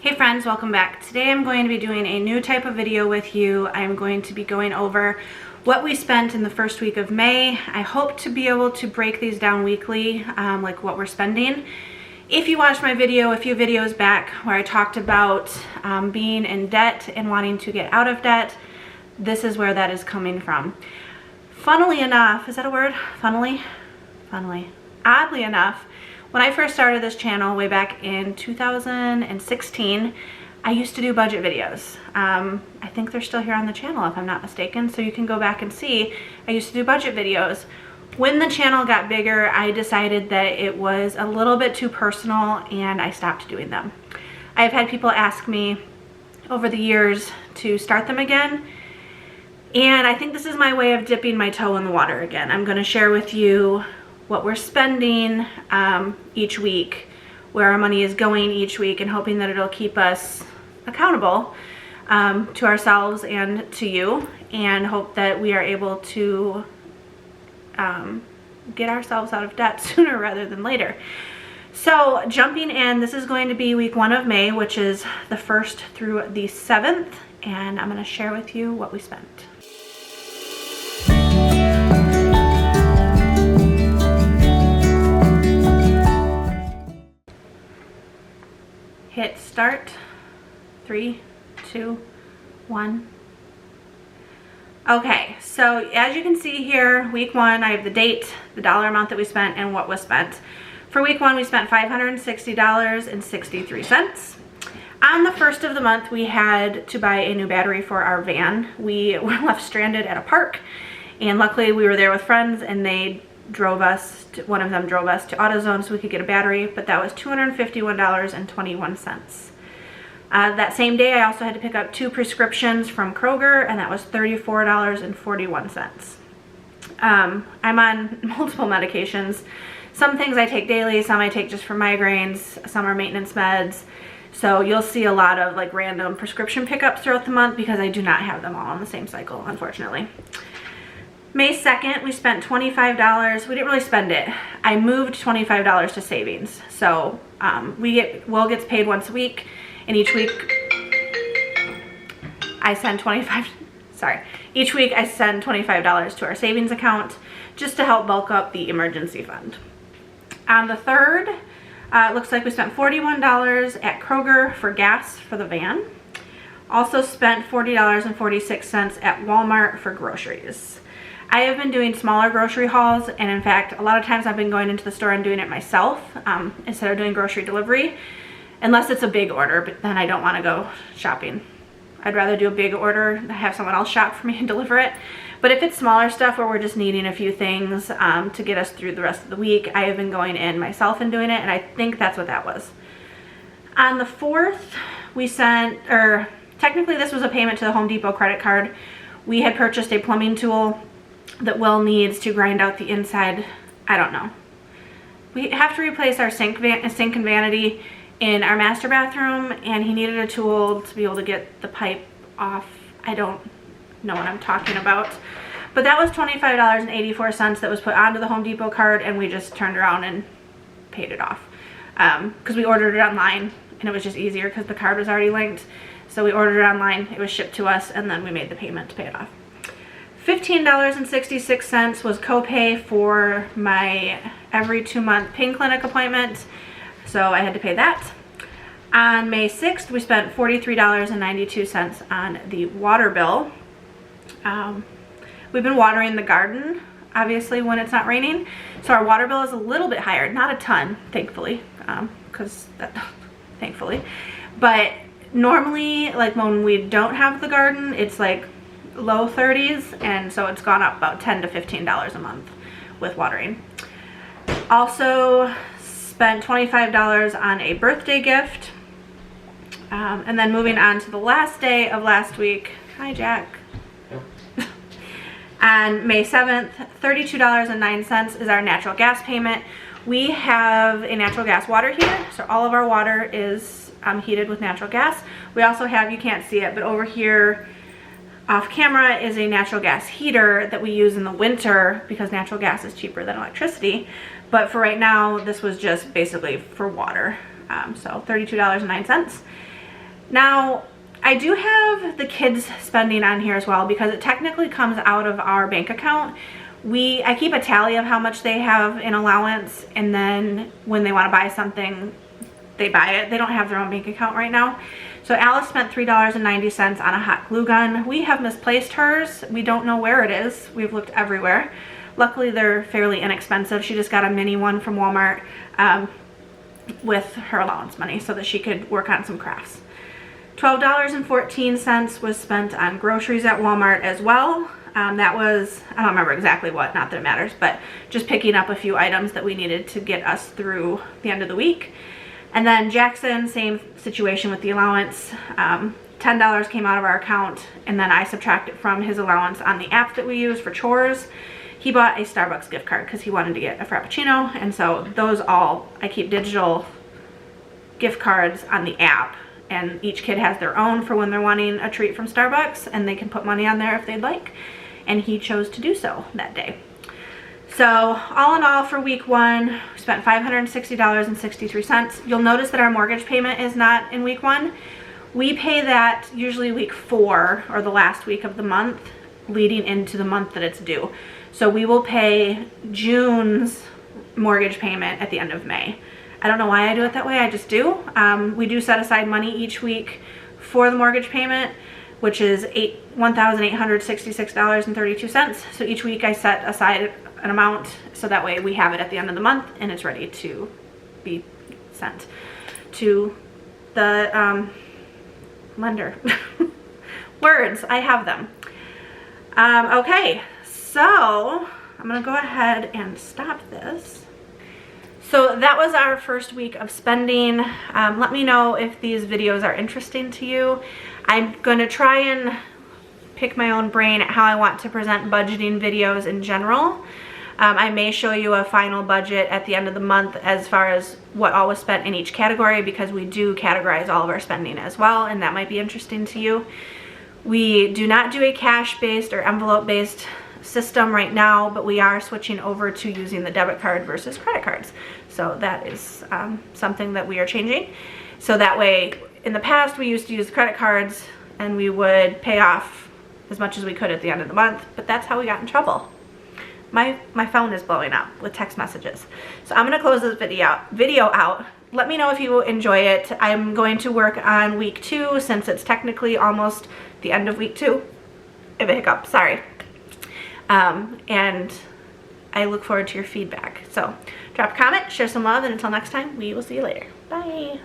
Hey friends, welcome back. Today I'm going to be doing a new type of video with you. I'm going to be going over what we spent in the first week of May. I hope to be able to break these down weekly, like what we're spending. If you watched my video a few videos back where I talked about being in debt and wanting to get out of debt, this is where that is coming from. Funnily enough, is that a word? Funnily? Oddly enough, when I first started this channel way back in 2016, I used to do budget videos. I think they're still here on the channel if I'm not mistaken, so you can go back and see. I used to do budget videos. When the channel got bigger, I decided that it was a little bit too personal and I stopped doing them. I've had people ask me over the years to start them again, and I think this is my way of dipping my toe in the water again. I'm going to share with you what we're spending each week, where our money is going each week, and hoping that it'll keep us accountable to ourselves and to you, and hope that we are able to get ourselves out of debt sooner rather than later. So jumping in, this is going to be week 1 of May, which is the 1st through the 7th, and I'm going to share with you what we spent. Hit start. 3, 2, 1. Okay, so as you can see here, week 1, I have the date, the dollar amount that we spent, and what was spent. For week 1, we spent $560.63. On the 1st of the month, we had to buy a new battery for our van. We were left stranded at a park, and luckily we were there with friends, and they drove us to, one of them drove us to AutoZone so we could get a battery, but that was $251.21. That same day I also had to pick up 2 prescriptions from Kroger, and that was $34.41. I'm on multiple medications. Some things I take daily, some I take just for migraines, some are maintenance meds. So you'll see a lot of like random prescription pickups throughout the month because I do not have them all on the same cycle, unfortunately. May 2nd, we spent $25. We didn't really spend it. I moved $25 to savings. So Will gets paid once a week, and each week I send each week I send $25 to our savings account just to help bulk up the emergency fund. On the 3rd, it looks like we spent $41 at Kroger for gas for the van. Also spent $40.46 at Walmart for groceries. I have been doing smaller grocery hauls, and in fact, a lot of times I've been going into the store and doing it myself instead of doing grocery delivery, unless it's a big order, but then I don't want to go shopping. I'd rather do a big order, have someone else shop for me and deliver it. But if it's smaller stuff where we're just needing a few things to get us through the rest of the week, I have been going in myself and doing it, and I think that's what that was. On the 4th, we sent, or technically this was a payment to the Home Depot credit card. We had purchased a plumbing tool that Will needs to grind out the inside. I don't know. We have to replace our sink and vanity in our master bathroom, and he needed a tool to be able to get the pipe off. I don't know what I'm talking about. But that was $25.84 that was put onto the Home Depot card, and we just turned around and paid it off. Because we ordered it online, and it was just easier because the card was already linked. So we ordered it online, it was shipped to us, and then we made the payment to pay it off. $15.66 was copay for my every 2-month pain clinic appointment, so I had to pay that. On May 6th, we spent $43.92 on the water bill. We've been watering the garden, obviously, when it's not raining, so our water bill is a little bit higher, not a ton, thankfully, thankfully, but normally, like when we don't have the garden, it's like low 30s, and so it's gone up about $10 to $15 a month with watering. Also spent $25 on a birthday gift, and then moving on to the last day of last week. Hi, Jack. On May 7th, $32.09 is our natural gas payment. We have a natural gas water heater, so all of our water is heated with natural gas. We also have, you can't see it, but over here off camera is a natural gas heater that we use in the winter because natural gas is cheaper than electricity. But for right now, this was just basically for water. So $32.09. Now, I do have the kids' spending on here as well because it technically comes out of our bank account. I keep a tally of how much they have in allowance, and then when they want to buy something, they buy it. They don't have their own bank account right now. So Alice spent $3.90 on a hot glue gun. We have misplaced hers. We don't know where it is. We've looked everywhere. Luckily, they're fairly inexpensive. She just got a mini one from Walmart with her allowance money so that she could work on some crafts. $12.14 was spent on groceries at Walmart as well. That was, I don't remember exactly what, not that it matters, but just picking up a few items that we needed to get us through the end of the week. And then Jackson, same situation with the allowance. $10 came out of our account, and then I subtracted from his allowance on the app that we use for chores. He bought a Starbucks gift card because he wanted to get a Frappuccino, and so those all, I keep digital gift cards on the app, and each kid has their own for when they're wanting a treat from Starbucks, and they can put money on there if they'd like, and he chose to do so that day. So all in all, for week 1, we spent $560.63. You'll notice that our mortgage payment is not in week 1. We pay that usually week 4 or the last week of the month leading into the month that it's due. So we will pay June's mortgage payment at the end of May. I don't know why I do it that way, I just do. We do set aside money each week for the mortgage payment, which is $1,866.32. So each week I set aside an amount so that way we have it at the end of the month and it's ready to be sent to the lender. Words, I have them. Okay, so I'm gonna go ahead and stop this. So that was our first week of spending. Let me know if these videos are interesting to you. I'm gonna try and pick my own brain at how I want to present budgeting videos in general. I may show you a final budget at the end of the month as far as what all was spent in each category, because we do categorize all of our spending as well, and that might be interesting to you. We do not do a cash-based or envelope-based system right now, but we are switching over to using the debit card versus credit cards. So that is something that we are changing. So that way, in the past, we used to use credit cards and we would pay off as much as we could at the end of the month, but that's how we got in trouble. My phone is blowing up with text messages. So I'm gonna close this video out. Let me know if you enjoy it. I'm going to work on week 2 since it's technically almost the end of week 2. I have a hiccup, sorry. And I look forward to your feedback. So drop a comment, share some love, and until next time, we will see you later. Bye.